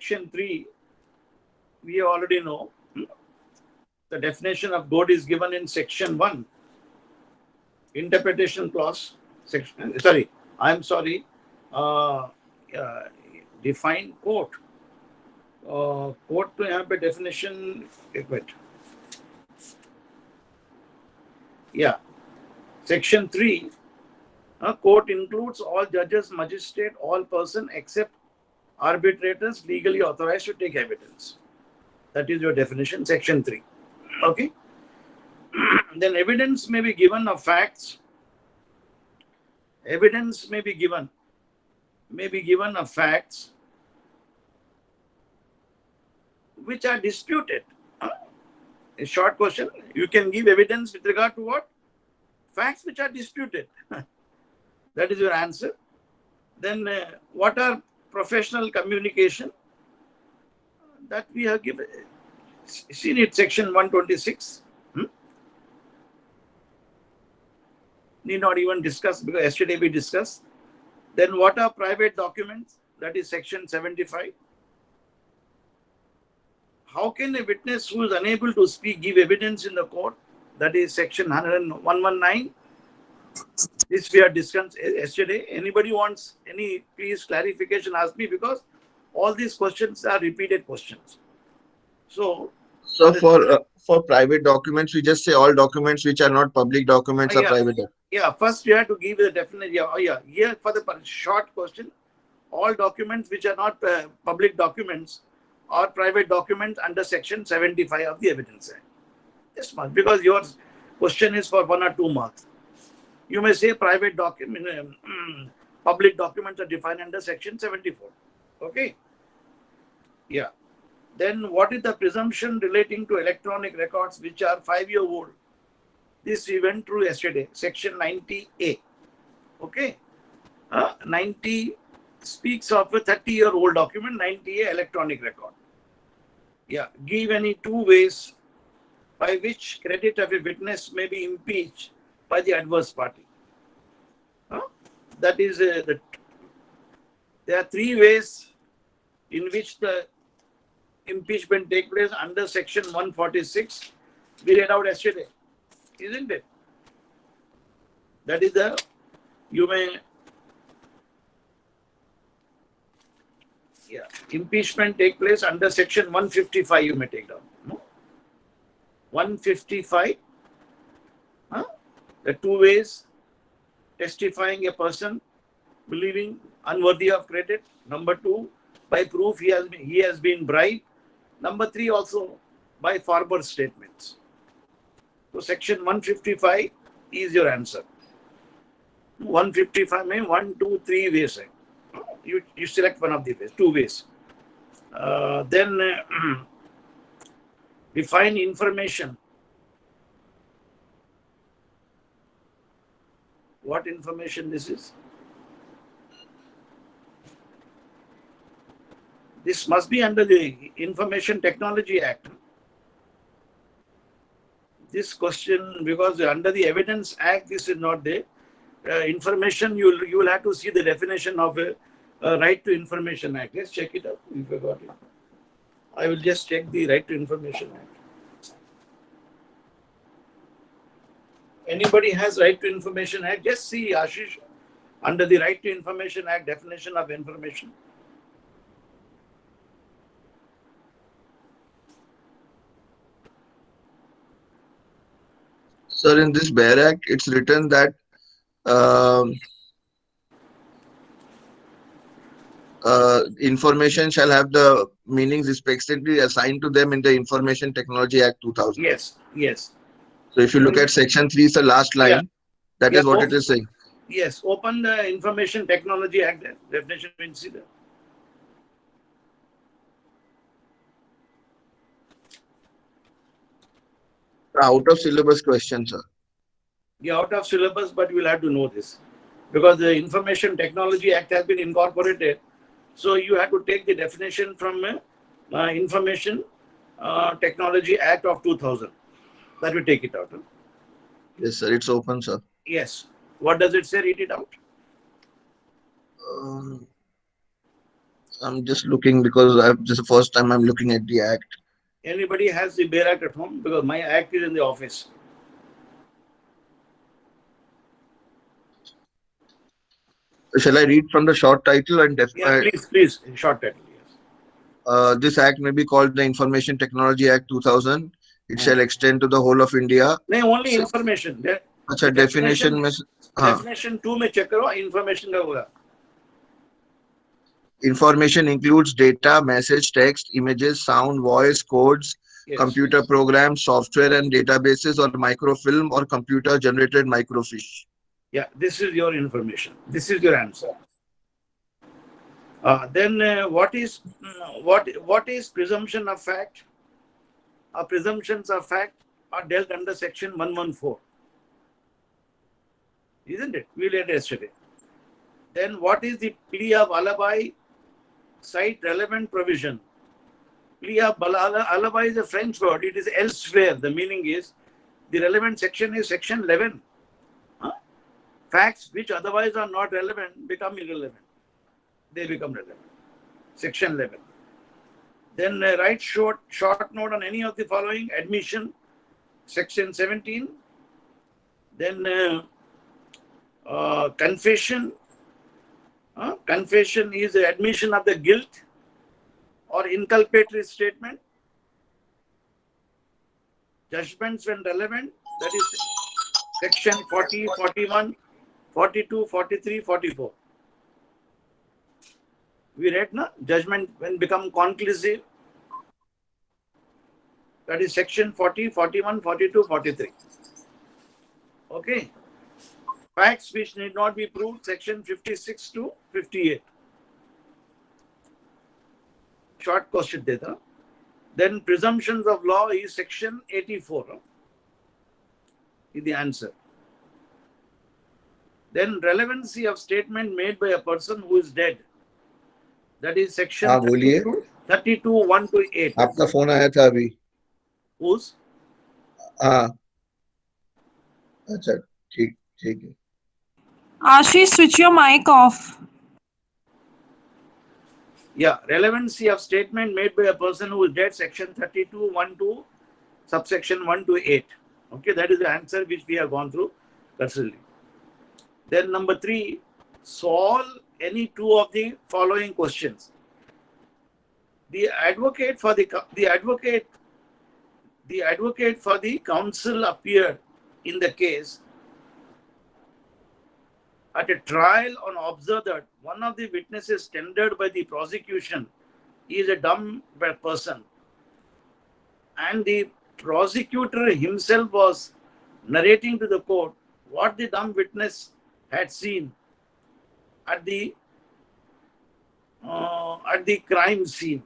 section 3, we already know. The definition of good is given in section 1. Interpretation clause. Section, sorry, I'm sorry. Define quote. Quote to यहाँ पे definition. Wait. Yeah. Section 3. Court includes all judges, magistrate, all person except arbitrators legally authorized to take evidence. That is your definition, section 3. Okay. Then evidence may be given of facts. Evidence may be given of facts which are disputed. A short question. You can give evidence with regard to what? Facts which are disputed. That is your answer. Then what are professional communication? That we have given. Seen it, section 126. Need not even discuss because yesterday we discussed. Then what are private documents? That is section 75. How can a witness who is unable to speak give evidence in the court? That is section 119. This we have discussed yesterday. Anybody wants any, please clarification, ask me, because all these questions are repeated questions. So for private documents, we just say all documents which are not public documents are private documents. Yeah, first you have to give the definition. Here for the short question, all documents which are not public documents or private documents under section 75 of the Evidence Act. This much, because your question is for 1 or 2 marks. You may say private document, public documents are defined under section 74. Okay. Yeah. Then what is the presumption relating to electronic records which are 5-year-old? This we went through yesterday, section 90A. Okay. 90 speaks of a 30-year-old document, 90A electronic record. Yeah. Give any 2 ways by which credit of a witness may be impeached by the adverse party. That is, there are 3 ways in which the impeachment take place under section 146. We read out yesterday, isn't it? That is impeachment take place under section 155. You may take down. No? 155. The 2 ways: testifying a person believing unworthy of credit. Number 2, by proof he has been bribed. Number 3, also by forward statements. So section 155 is your answer. 155 means 1, 2, 3 ways. You select one of the ways, 2 ways. Then define information. What information this is? This must be under the Information Technology Act. This question, because under the Evidence Act, this is not there. Information, you will have to see the definition of a Right to Information Act. Let's check it out. We forgot it. I will just check the Right to Information Act. Anybody has Right to Information Act? Just see, Ashish, under the Right to Information Act, definition of information. Sir, in this BEAR Act, it's written that information shall have the meanings explicitly assigned to them in the Information Technology Act 2000. Yes, yes. So if you look at section 3, it's the last line. That is what it is saying. Yes, open the Information Technology Act definition. You will see that. Out of syllabus question, sir. Yeah, out of syllabus, but you will have to know this because the Information Technology Act has been incorporated. So you have to take the definition from Information Technology Act of 2000. That will take it out. Huh? Yes, sir. It's open, sir. Yes. What does it say? Read it out. I'm just looking because this is the first time I'm looking at the act. Anybody has the Bear Act at home? Because my act is in the office. Shall I read from the short title and Yeah, please, short title. this act may be called the Information Technology Act 2000. It Yes. shall extend to the whole of India. नहीं, only information. अच्छा, definition में हाँ, Definition 2 में check करो, information का होगा. information includes data, message, text, images, sound, voice, codes, Yes. computer programs, software and databases, or microfilm or computer generated microfiche. Yeah, this is your information. This is your answer. Then what is presumption of fact? Presumptions of fact are dealt under section 114. Isn't it? We read yesterday. Then what is the plea of alibi? Cite relevant provision. Plea of alibi is a French word. It is elsewhere. The meaning is the relevant section is section 11. Facts which otherwise are not relevant become irrelevant. They become relevant. Section 11. Then write short note on any of the following. Admission, section 17. Then confession. Confession is the admission of the guilt or inculpatory statement. Judgments when relevant, that is section 40, 41, 42, 43, 44. We read, na? Judgment when become conclusive. That is section 40, 41, 42, 43. Okay. Facts which need not be proved, section 56 to 58. Short question data. Then presumptions of law is section 84. Is the answer. Then relevancy of statement made by a person who is dead. That is section 32, 1 to 8. आपका phone आया था अभी. Whose? हाँ. अच्छा, ठीक है. Ashish, switch your mic off. Yeah, relevancy of statement made by a person who is dead, section 32, 1 to subsection 1 to 8. Okay, that is the answer which we have gone through. That's really. Then number 3, solve any two of the following questions. The advocate for the counsel appeared in the case at a trial and observed that one of the witnesses tendered by the prosecution is a dumb person, and the prosecutor himself was narrating to the court what the dumb witness had seen at the crime scene.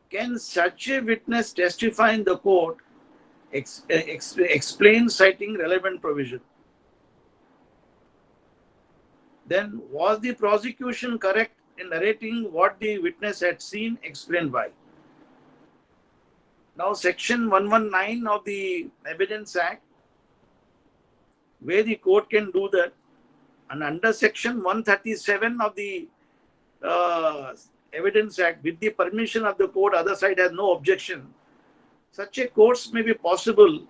Can such a witness testify in the court? Explain citing relevant provision. Then, was the prosecution correct in narrating what the witness had seen? Explain why. Now, section 119 of the Evidence Act, where the court can do that, and under section 137 of the Evidence Act, with the permission of the court, other side has no objection. Such a course may be possible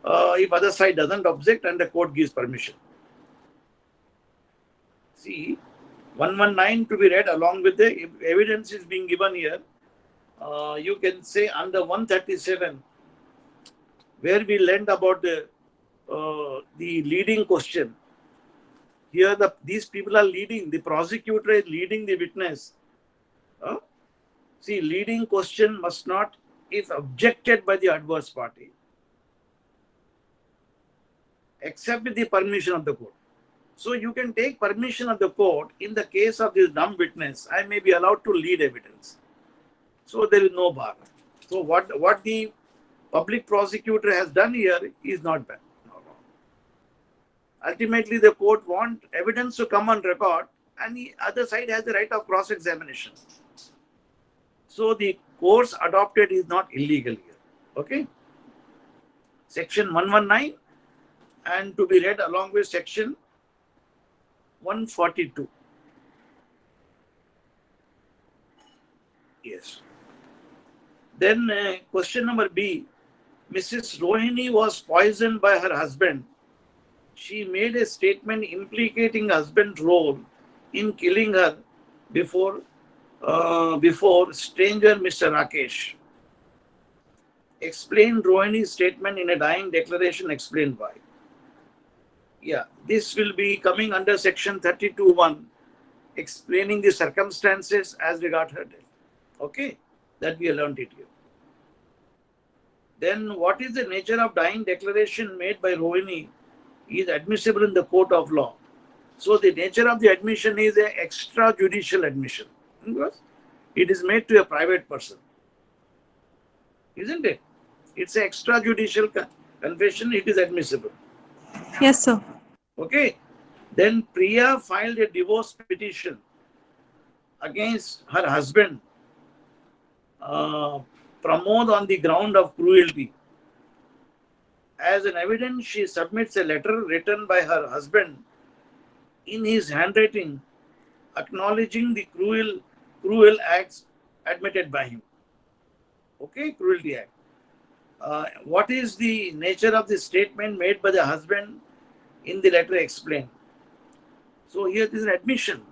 if other side doesn't object and the court gives permission. See, 119 to be read along with the evidence is being given here. You can say under 137, where we learned about the leading question. Here, these people are leading. The prosecutor is leading the witness. See, leading question must not, if objected by the adverse party, except with the permission of the court. So you can take permission of the court. In the case of this dumb witness, I may be allowed to lead evidence. So there is no bar. So what the public prosecutor has done here is not bad. No. Ultimately, the court wants evidence to come on record, and the other side has the right of cross-examination. So the course adopted is not illegal here. Okay. Section 119 and to be read along with section 142. Yes. Then question number B. Mrs. Rohini was poisoned by her husband. She made a statement implicating husband's role in killing her before stranger Mr. Rakesh. Explain Rohini's statement in a dying declaration. Explain why. Yeah, this will be coming under section 32(1), explaining the circumstances as regard her death. Okay, that we learned it here. Then what is the nature of dying declaration made by Rohini is admissible in the court of law. So the nature of the admission is an extrajudicial admission, because it is made to a private person, isn't it? It's an extrajudicial confession. It is admissible. Yes, sir. Okay. Then Priya filed a divorce petition against her husband, Pramod, on the ground of cruelty. As an evidence, she submits a letter written by her husband in his handwriting, acknowledging the cruel acts admitted by him. Okay, cruelty act. What is the nature of the statement made by the husband in the letter explained? So here this is an admission.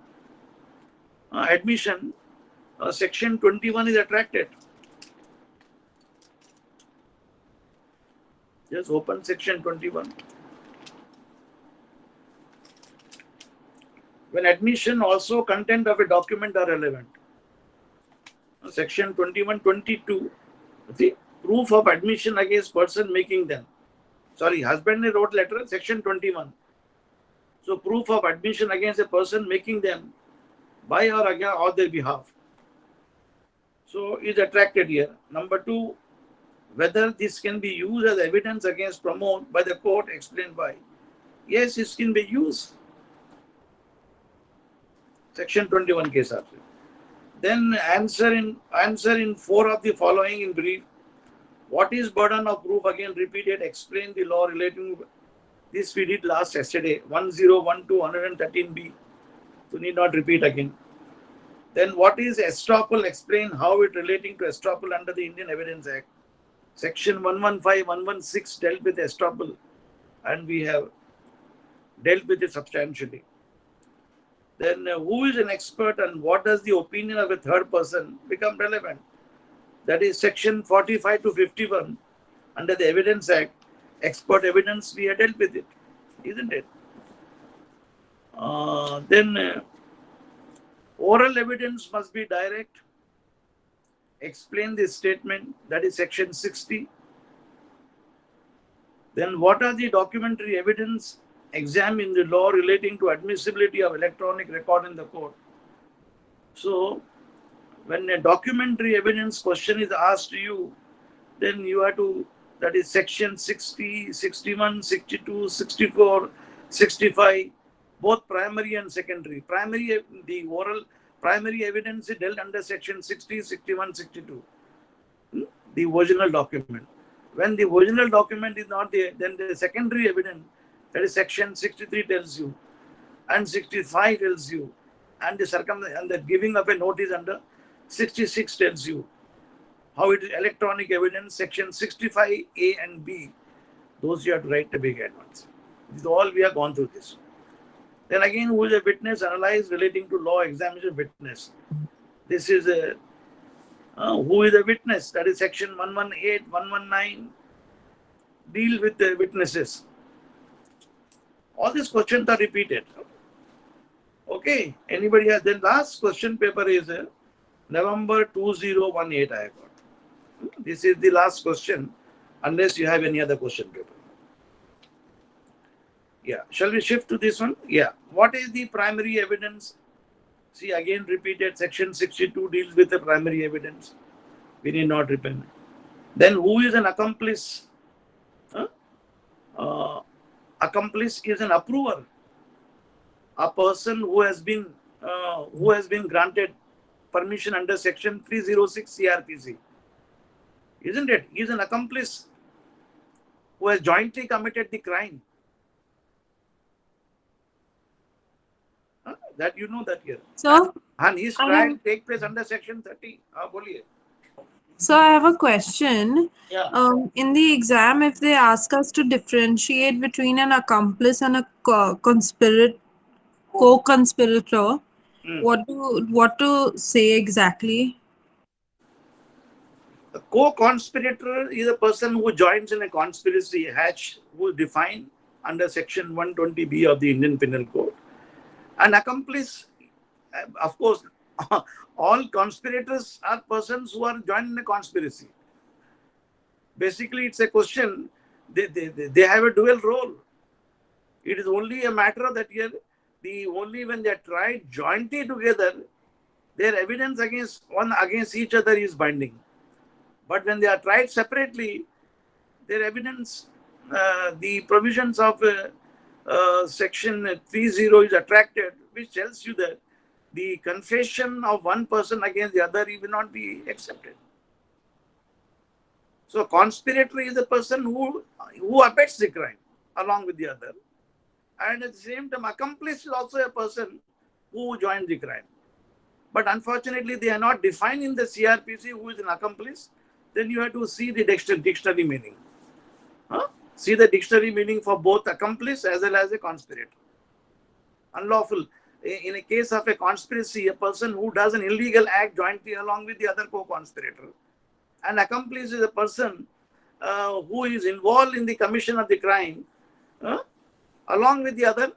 Section 21 is attracted. Just open section 21. When admission, also content of a document are relevant. Section 21, 22. See, proof of admission against person making them. Sorry, husband wrote letter, section 21. So proof of admission against a person making them by or against on their behalf. So is attracted here. Number 2, whether this can be used as evidence against Pramod by the court, explained by. Yes, it can be used. Section 21 case. Then answer in 4 of the following in brief. What is burden of proof? Again repeated. Explain the law relating to this. We did last yesterday. 1012 113B. So need not repeat again. Then what is estoppel? Explain how it relating to estoppel under the Indian Evidence Act. Section 115, 116 dealt with estoppel, and we have dealt with it substantially. Then who is an expert and what does the opinion of a third person become relevant? That is section 45 to 51 under the Evidence Act. Expert evidence, we have dealt with it, isn't it? Then oral evidence must be direct. Explain this statement, that is section 60. Then what are the documentary evidence? Examine the law relating to admissibility of electronic record in the court. So when a documentary evidence question is asked to you, then you have to, that is section 60, 61, 62, 64, 65, both primary and secondary. The oral primary evidence is dealt under section 60, 61, 62. The original document. When the original document is not there, then the secondary evidence, that is section 63 tells you, and 65 tells you, and the giving of a notice under 66 tells you how it is electronic evidence. Section 65A and B, those you have to write the big advance. This is all we have gone through this. Then again, who is a witness? Analyze relating to law, examination witness. This is a who is a witness? That is section 118, 119. Deal with the witnesses. All these questions are repeated. Okay. Anybody has? Then last question paper is November 2018. I got. This is the last question, unless you have any other question paper. Yeah. Shall we shift to this one? Yeah. What is the primary evidence? See, again repeated, section 62 deals with the primary evidence. We need not repeat. Then who is an accomplice? Accomplice is an approver. A person who has been granted permission under section 306 CRPC. Isn't it? He is an accomplice who has jointly committed the crime. That you know that here. So, And his I trial have, take place under section 30. Boliye. so I have a question. Yeah. In the exam, if they ask us to differentiate between an accomplice and a co-conspirator, Hmm. what to say exactly? A co-conspirator is a person who joins in a conspiracy hatch, who is defined under section 120B of the Indian Penal Code. An accomplice, of course, all conspirators are persons who are joined in a conspiracy. Basically, it's a question, they have a dual role. It is only a matter of that here, only when they are tried jointly together, their evidence against each other is binding. But when they are tried separately, their evidence, the provisions of section 30 is attracted, which tells you that the confession of one person against the other will not be accepted. So, conspirator is the person who abets the crime along with the other, and at the same time, accomplice is also a person who joined the crime. But unfortunately, they are not defined in the CRPC who is an accomplice. Then you have to see the dictionary meaning. See the dictionary meaning for both accomplice as well as a conspirator. Unlawful. In a case of a conspiracy, a person who does an illegal act jointly along with the other co-conspirator. An accomplice is a person who is involved in the commission of the crime along with the other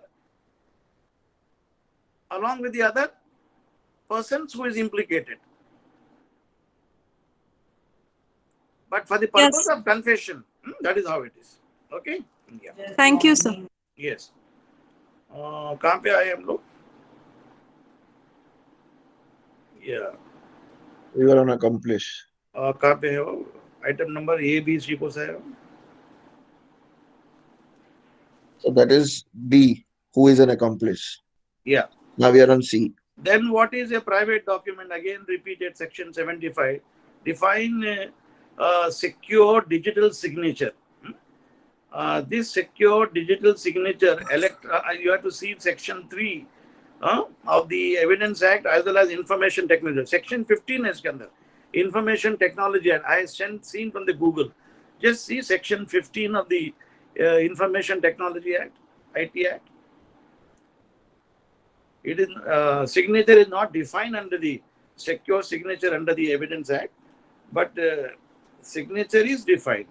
persons who is implicated. But for the purpose Yes. of confession, that is how it is. Okay? Yeah. Thank you, sir. Yes. कहाँ पे आए हम लोग? Yeah. We were on accomplice. कहाँ पे है वो? Item number A, B, C को से है? So that is D, who is an accomplice. Yeah. Now we are on C. Then what is a private document? Again, repeated section 75. Define secure digital signature. This secure digital signature, you have to see section 3 of the Evidence Act as well as Information Technology. Section 15 is under Information Technology Act. I have seen from the Google. Just see section 15 of the Information Technology Act, IT Act. It is signature is not defined under the secure signature under the Evidence Act, but signature is defined.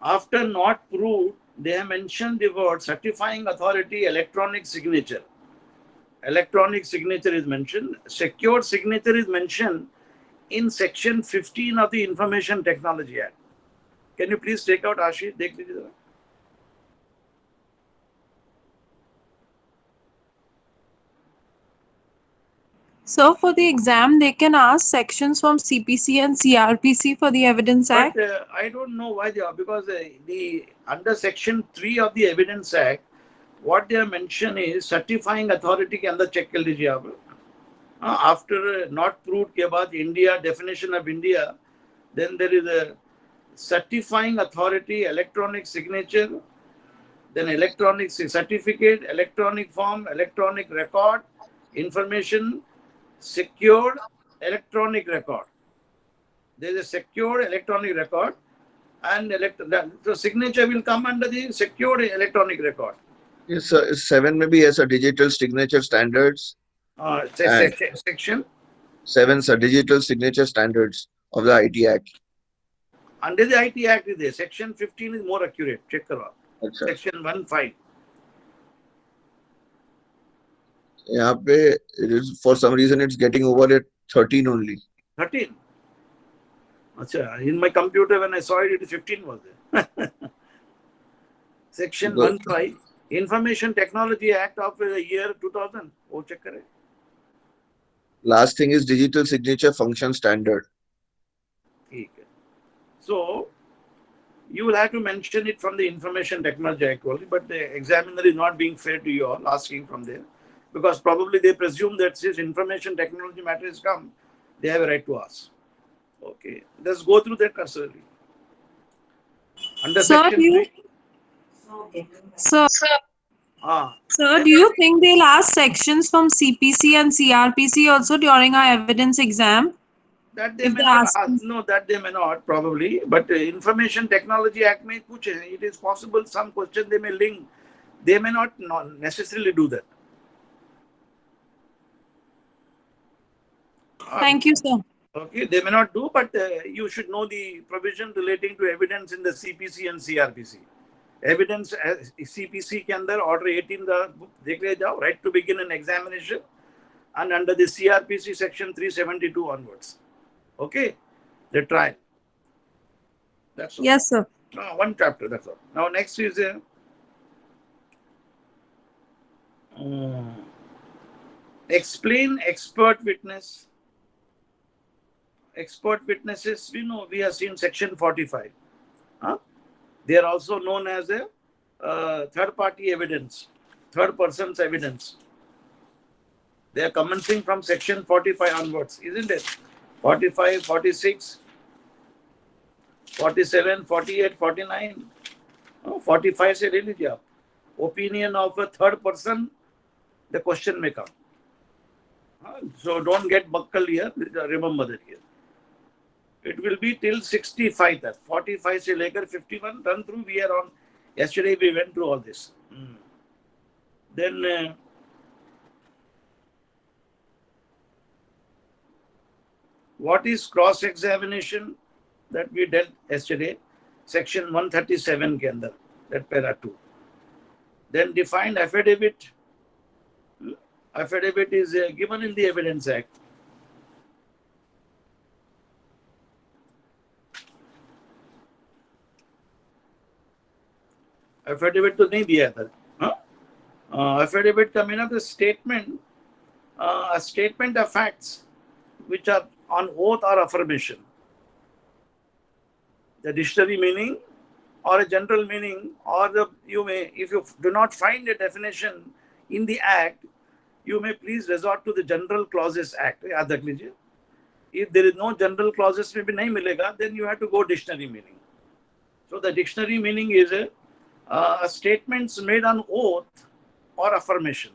After not proved, they have mentioned the word certifying authority electronic signature. Electronic signature is mentioned. Secure signature is mentioned in section 15 of the Information Technology Act. Can you please take out Ashish? Dekh lijiye zara. So, for the exam, they can ask sections from CPC and CRPC for the Evidence Act. But I don't know why they are, because the under section 3 of the Evidence Act, what they have mentioned is certifying authority के अंदर check कर लीजिए आप. After not proved के बाद India, definition of India, then there is a certifying authority, electronic signature, then electronic certificate, electronic form, electronic record, information, secured electronic record. There is a secure electronic record, and the signature will come under the secured electronic record. Yes, 7 maybe as a digital signature standards. Section 7 sir, digital signature standards of the IT Act. under the IT Act is there. Section 15 is more accurate. Check karo. अच्छा. Section 1(5). यहाँ पे it is, for some reason it's getting over at 13 only. 13. Achha, in my computer when I saw it, it is 15 was there. Section Good. 1(5), Information Technology Act of the year 2000. Oh, check kare. Last thing is digital signature function standard. Okay. So, You will have to mention it from the Information Technology Act only, but the examiner is not being fair to you all, asking from there, because probably they presume that since information technology matter has come, they have a right to ask. Okay, let's go through that cursorily. Under Sir, section 3, sir, ah, sir, do you think they'll ask sections from CPC and CRPC also during our evidence exam? that they If may they not ask, ask, no, that they may not probably, but Information Technology Act may push it. It is possible some question they may link, they may not necessarily do that. thank you, sir. Okay, they may not do, but you should know the provision relating to evidence in the CPC and CRPC. Evidence CPC के अंदर order 18 का देख ले जाओ, right to begin an examination, and under the CRPC section 372 onwards. Okay, the trial. That's all. Yes, sir. One chapter, that's all. Now next is explain expert witness. Expert witnesses, we know, we have seen section 45. They are also known as a third party evidence, third person's evidence. They are commencing from section 45 onwards, isn't it? 45, 46, 47, 48, 49. 45 se le lijiye aap. Opinion of a third person, the question may come. So don't get buckled here, remember that here. It will be till 65 that 45 se lekar 51 run through. We are on, yesterday we went through all this. Then what is cross examination that we dealt yesterday? Section 137 ke andar, that para 2. Then defined affidavit. Affidavit is given in the Evidence Act. Affidavit तो नहीं दिया था. Affidavit का mean of the statement, a statement of facts which are on oath or affirmation. The dictionary meaning or a general meaning, or you may, if you do not find a definition in the Act, you may please resort to the General Clauses Act. याद रख लीजिए. If there is no general clauses में भी नहीं मिलेगा, then you have to go dictionary meaning. So the dictionary meaning is statements made on oath or affirmation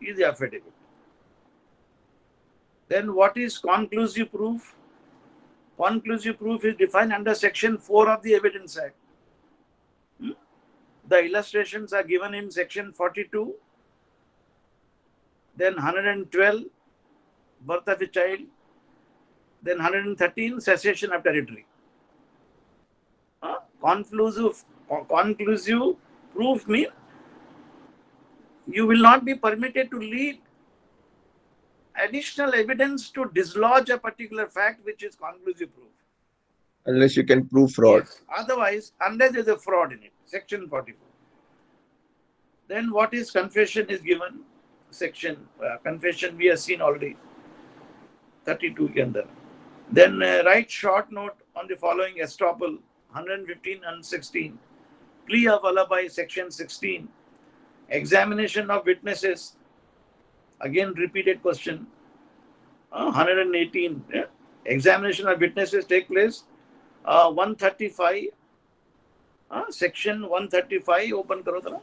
is the affidavit. Then what is conclusive proof? Conclusive proof is defined under section 4 of the Evidence Act. The illustrations are given in section 42, then 112, birth of a child, then 113, cessation of territory. Conclusive proof means you will not be permitted to lead additional evidence to dislodge a particular fact which is conclusive proof. Unless you can prove fraud. Yes. Otherwise, unless there is a fraud in it. Section 44. Then what is confession is given. Section confession we have seen already. 32 ke andar. Then write short note on the following estoppel 115 and 16. Plea of alibi section 16. Examination of witnesses. Again repeated question. 118. Yeah? Examination of witnesses take place. 135. Section 135. Open karo tara.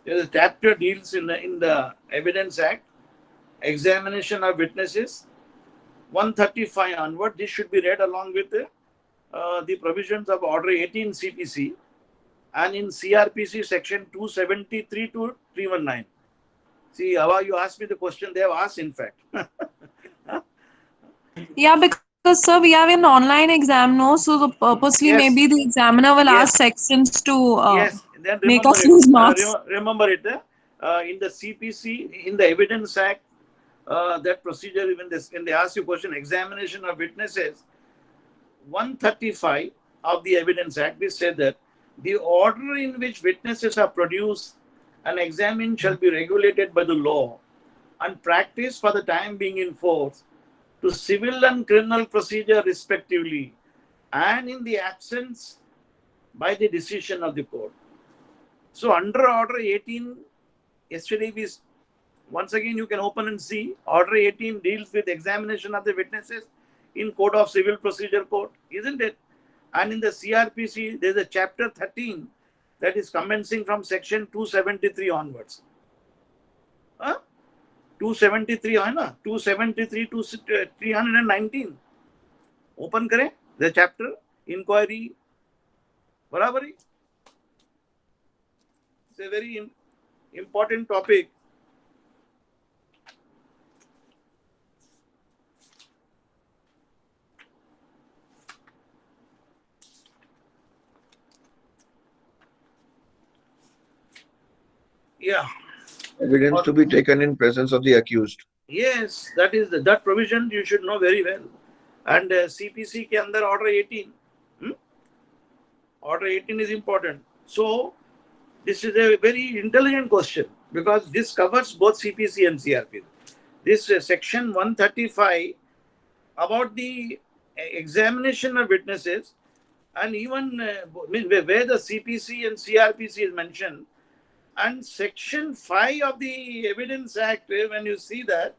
There is a chapter deals in the Evidence Act, examination of witnesses. 135 onward, this should be read along with the provisions of Order 18 CPC and in CRPC section 273 to 319. See, Ava, you asked me the question, they have asked in fact. Yeah, because sir, we have an online exam, no? So purposely Yes. maybe the examiner will Yes. ask sections to Yes, then make remember us it. lose marks. Remember it. In the CPC, in the Evidence Act, that procedure, when they ask you question, examination of witnesses, 135 of the Evidence Act, we said that the order in which witnesses are produced and examine shall be regulated by the law and practiced for the time being in force to civil and criminal procedure respectively, and in the absence by the decision of the court. So under Order 18, yesterday we, once again you can open and see, Order 18 deals with examination of the witnesses in Code of Civil Procedure Code, isn't it? And in the CRPC, there's a chapter 13 that is commencing from section 273 onwards. 273 है ना, 273 to 319 open करें the chapter inquiry बराबर ही. It's a very important topic. Yeah. Evidence to be taken in presence of the accused. Yes, that provision you should know very well. And CPC के अंदर Order 18. Order 18 is important. So this is a very intelligent question because this covers both CPC and CRP. This section 135 about the examination of witnesses, and even where the CPC and CRPC is mentioned, and section 5 of the Evidence Act, when you see that,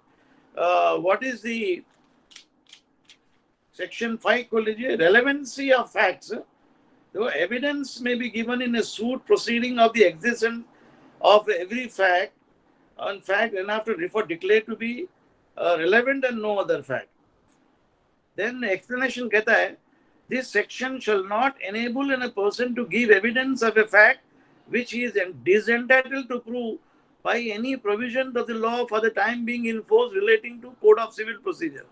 what is the section 5 relevancy of facts? So evidence may be given in a suit proceeding of the existence of every fact, and fact enough to refer declared to be relevant and no other fact. Then explanation कहता है, this section shall not enable a person to give evidence of a fact which he is entitled to prove by any provision of the law for the time being in force relating to Code of Civil Procedure.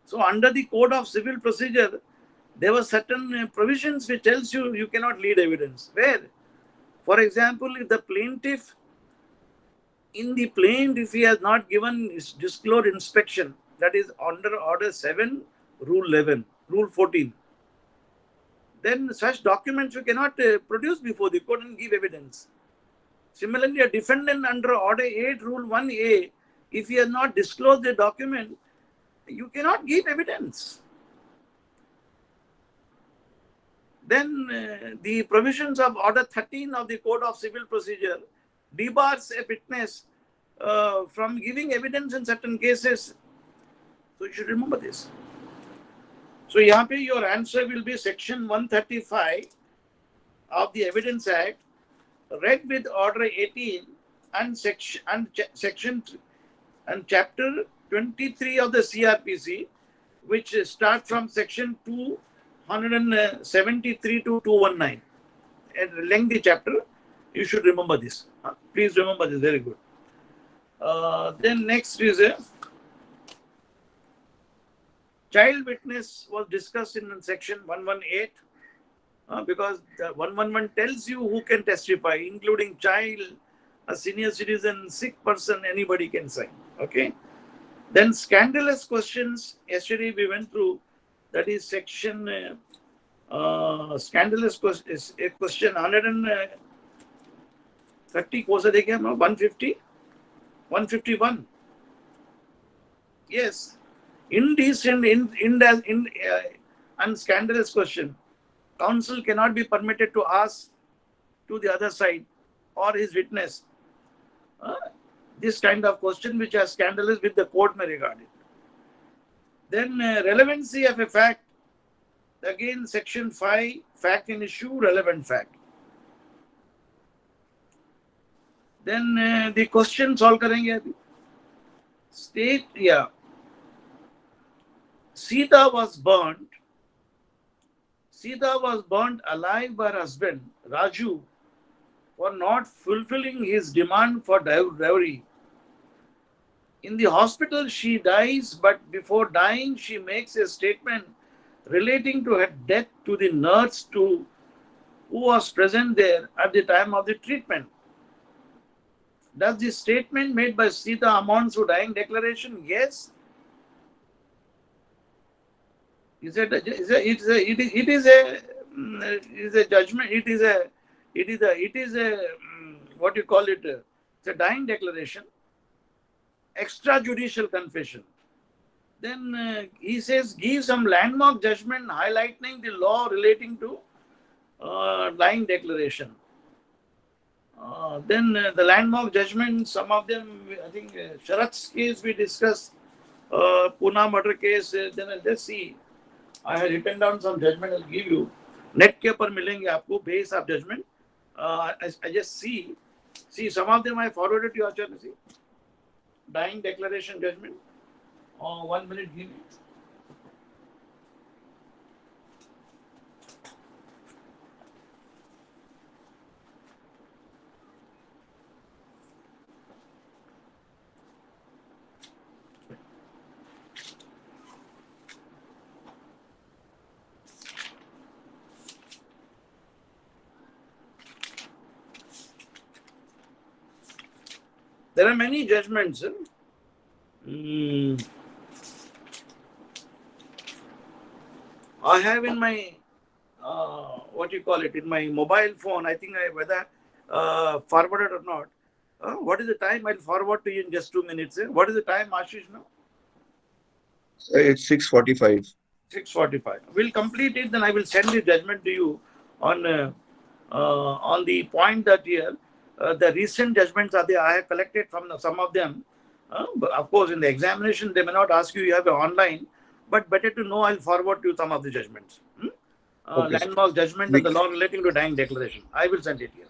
So under the Code of Civil Procedure, there were certain provisions which tells you cannot lead evidence. Where? For example, if the plaintiff, if he has not given his disclosed inspection, that is under Order 7, Rule 11, Rule 14, then such documents you cannot produce before the court and give evidence. Similarly, a defendant under Order 8, Rule 1A, if he has not disclosed the document, you cannot give evidence. Then the provisions of Order 13 of the Code of Civil Procedure debars a witness from giving evidence in certain cases. So you should remember this. So यहाँ पे your answer will be section 135 of the Evidence Act, read with Order 18 and section and chapter 23 of the CRPC, which start from section 273 to 219. A lengthy chapter. You should remember this. Please remember this. Very good. Then next is a child witness was discussed in section 118 because the 111 tells you who can testify, including child, a senior citizen, sick person, anybody can sign. Okay. Then scandalous questions, yesterday we went through, that is section scandalous question, a question 130 कोसा देखे हम 150 151. Yes, indecent and scandalous question. Counsel cannot be permitted to ask to the other side or his witness this kind of question which are scandalous with the court may regard it. Then relevancy of a fact, again section 5, fact in issue, relevant fact. Then the question solve करेंगे अभी. State, yeah. Sita was burnt alive by her husband, Raju, for not fulfilling his demand for dowry. In the hospital, she dies, but before dying, she makes a statement relating to her death to the nurse who was present there at the time of the treatment. Does the statement made by Sita amount to dying declaration? Yes. It is a judgment. It is a what you call it, it's a dying declaration, extrajudicial confession. Then he says, give some landmark judgment highlighting the law relating to dying declaration. Then the landmark judgment, some of them, I think Sharat's case we discussed, Pune murder case, then I'll just see. I have written down some judgment, I'll give you. Net के ऊपर मिलेंगे आपको base of judgment. I just see some of them I forwarded to you, Acharya. See, dying declaration judgment. 1 minute, give me. There are many judgments. I have in my, in my mobile phone, I think whether forwarded or not. What is the time? I'll forward to you in just 2 minutes. What is the time, Ashish, now? It's 6:45. 6:45. We'll complete it, then I will send the judgment to you on the point that here, the recent judgments are there. I have collected from some of them. But of course, in the examination, they may not ask you have online, but better to know, I'll forward to you some of the judgments. Okay, landmark judgment and the law relating to dying declaration. I will send it here.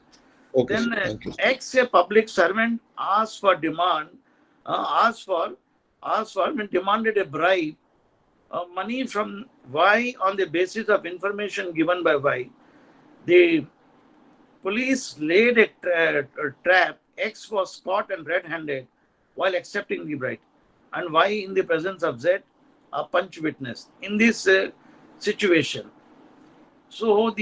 Okay, Then thank you. X, a public servant, asked for demanded a bribe, money from Y on the basis of information given by Y. The police laid a trap. X was caught and red-handed while accepting the bribe, and Y in the presence of Z, a punch witness. In this situation, so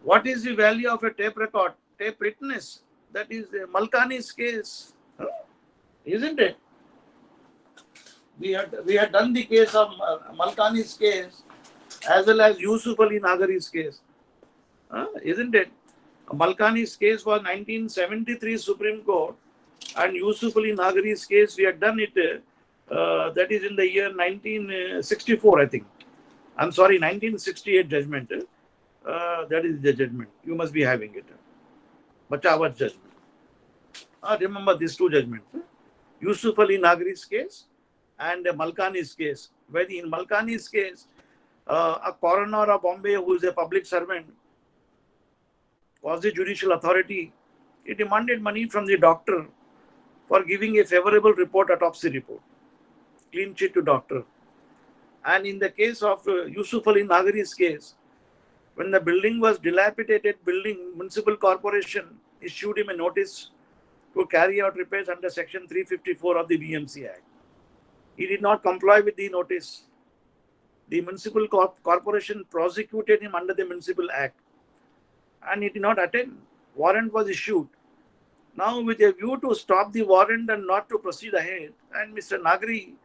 what is the value of a tape record, tape witness? That is Malkani's case, isn't it? We had done the case of Malkani's case as well as Yusuf Ali Nagari's case, isn't it? Malkani's case was 1973 Supreme Court, and Yusuf Ali Nagari's case we had done it. That is in the year 1964, I think. I'm sorry, 1968 judgment. That is the judgment. You must be having it. Bachawat judgment. Remember these two judgments. Yusuf Ali Nagari's case and Malkani's case. Where in Malkani's case, a coroner of Bombay who is a public servant, was the judicial authority. He demanded money from the doctor for giving a favorable report, autopsy report. Clean sheet to doctor. And in the case of Yusuf Ali Nagari's case, when the building was dilapidated building, municipal corporation issued him a notice to carry out repairs under section 354 of the BMC Act. He did not comply with the notice. The municipal corporation prosecuted him under the Municipal Act, and he did not attend. Warrant was issued. Now, with a view to stop the warrant and not to proceed ahead, and Mr. Nagari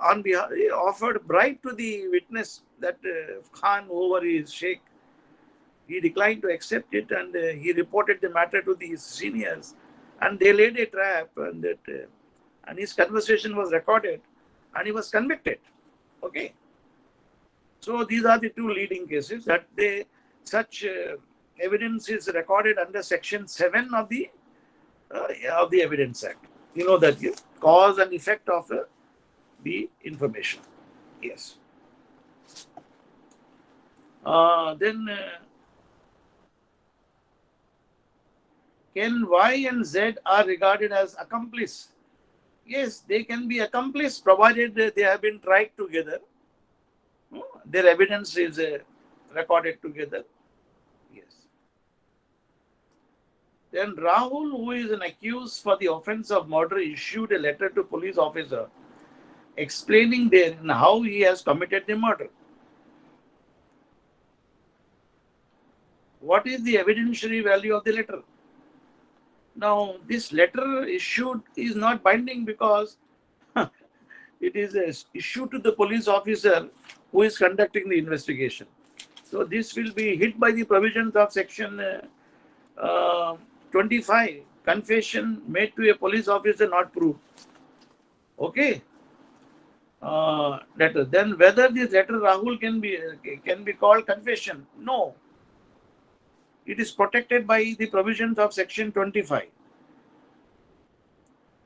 on behalf, he offered bribe to the witness, that Khan, whoever is Sheikh. He declined to accept it, and he reported the matter to the seniors, and they laid a trap, and his conversation was recorded, and he was convicted. Okay. So these are the two leading cases that such evidence is recorded under Section 7 of the Evidence Act. You know that cause and effect of the information. Yes. Then can Y and Z are regarded as accomplice? Yes, they can be accomplice provided they have been tried together. Their evidence is recorded together. Yes. Then Rahul, who is an accused for the offense of murder, issued a letter to police officer explaining therein how he has committed the murder. What is the evidentiary value of the letter? Now, this letter issued is not binding because it is issued to the police officer who is conducting the investigation. So this will be hit by the provisions of section 25, confession made to a police officer not proved. Okay. Letter. Then whether this letter, Rahul, can be called confession? No. It is protected by the provisions of section 25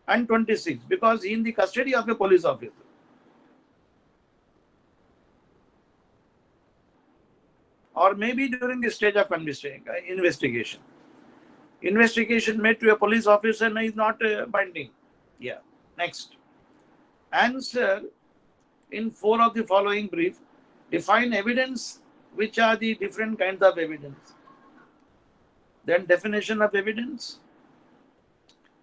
and 26 because he in the custody of a police officer. Or maybe during the stage of investigation. Investigation made to a police officer is not binding. Yeah. Next. Answer in 4 of the following brief. Define evidence. Which are the different kinds of evidence? Then definition of evidence.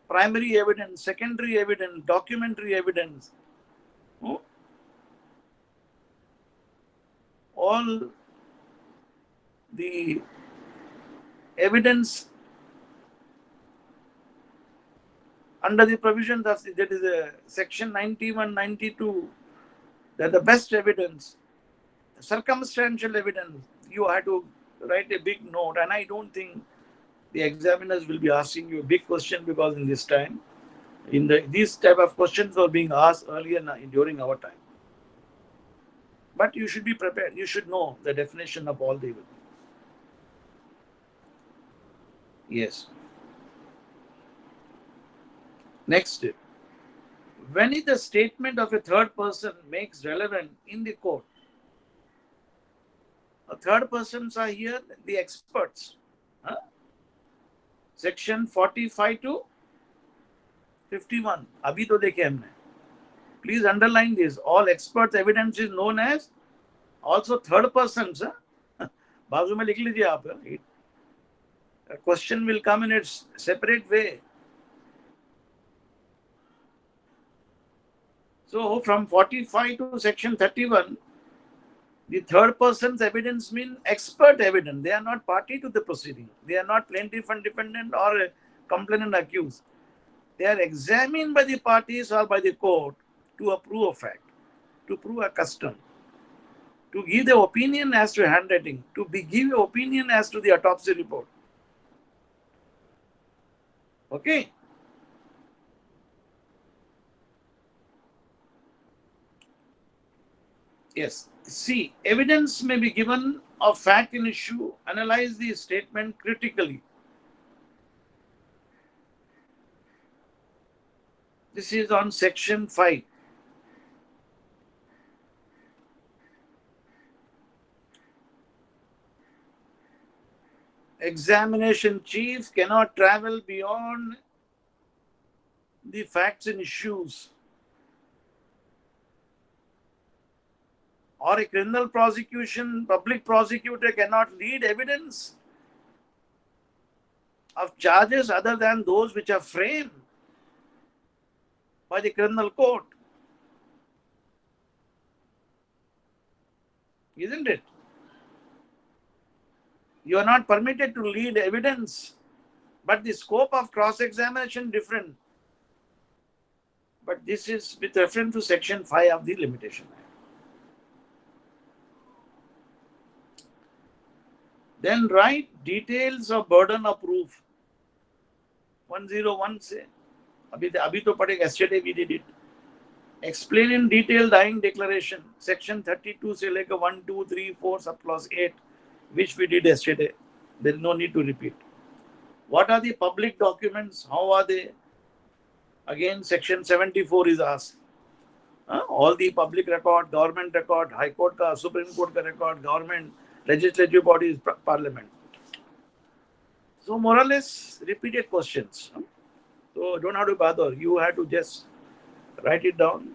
Primary evidence, secondary evidence, documentary evidence. All the evidence under the provisions of that is section 91, 92, that the best evidence, circumstantial evidence, you have to write a big note, and I don't think the examiners will be asking you a big question because in this time, these type of questions were being asked earlier during our time. But you should be prepared. You should know the definition of all the evidence. Yes. Next. When is the statement of a third person makes relevant in the court? A third persons are here, the experts. Section 45 to 51. Abhi to dekhe humne. Please underline this. All experts evidence is known as also third persons. Bazu mein likh lijiye aap. A question will come in its separate way. So from 45 to section 31, the third person's evidence means expert evidence. They are not party to the proceeding. They are not plaintiff and defendant or a complainant accused. They are examined by the parties or by the court to approve a fact, to prove a custom, to give the opinion as to handwriting, to give the opinion as to the autopsy report. Okay. Yes. See, evidence may be given of fact in issue. Analyze the statement critically. This is on section 5. Examination chief cannot travel beyond the facts and issues. Or a criminal prosecution, public prosecutor cannot lead evidence of charges other than those which are framed by the criminal court. Isn't it? You are not permitted to lead evidence, but the scope of cross-examination different. But this is with reference to section 5 of the Limitation Act. Then write details of burden of proof. 101 say. Abhi to padega, yesterday we did it. Explain in detail dying declaration. Section 32 say like a 1, 2, 3, 4 subclause 8, which we did yesterday. There is no need to repeat. What are the public documents? How are they? Again, section 74 is asked. All the public record, government record, High Court ka, Supreme Court ka record, government, legislative bodies, parliament. So more or less repeated questions. So don't have to bother. You have to just write it down.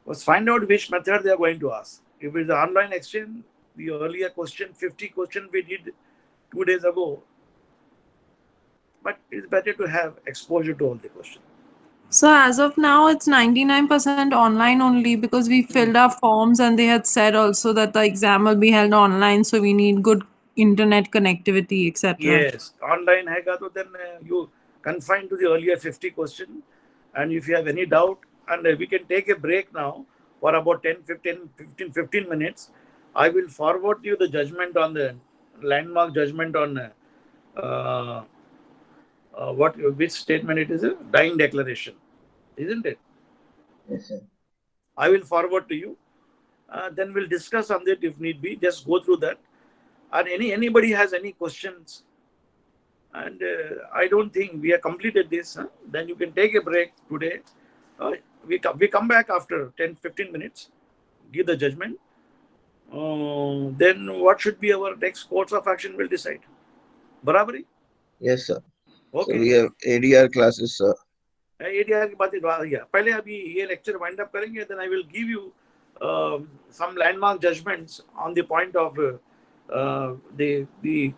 First find out which method they are going to ask. If it is an online exchange, the earlier question, 50 questions we did 2 days ago. But it's better to have exposure to all the questions. So as of now, it's 99% online only because we filled our forms and they had said also that the exam will be held online. So we need good internet connectivity, etc. Yes, online hai to then you confine to the earlier 50 questions. And if you have any doubt, and we can take a break now for about 15 minutes. I will forward you the judgment on the landmark judgment on which statement it is? A dying declaration, isn't it? Yes, sir. I will forward to you. Then we'll discuss on that if need be. Just go through that. And anybody has any questions? And I don't think we have completed this. Huh? Then you can take a break today. We come back after 10-15 minutes. Give the judgment. Then what should be our next course of action? We'll decide. Barabari? Yes, sir. So Okay. we have ADR classes, sir. ADR की बात है पहले अभी ये lecture wind up करेंगे. Then I will give you some landmark judgments on the point of the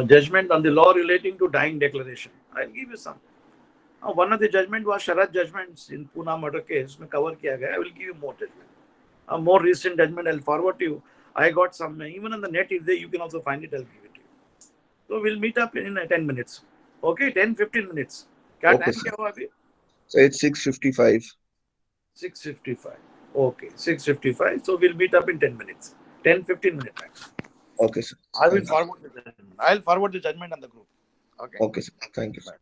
judgment on the law relating to dying declaration. I'll give you some. One of the judgment was Sharat judgments in Pune murder case. में cover किया गया. I will give you more judgment. A more recent judgment I'll forward to you. I got some even on the net if there you can also find it. I'll give it to you. So we'll meet up in 10 minutes. Okay, 10-15 minutes. क्या Okay, time sir. क्या हुआ अभी? So it's 6:55. 6:55. Okay, 6:55. So we'll meet up in 10 minutes. 10-15 minute time. Okay, sir. I will Thank you. forward the judgment. I'll forward the judgment on the group. Okay. Okay, sir. Thank you. Bye.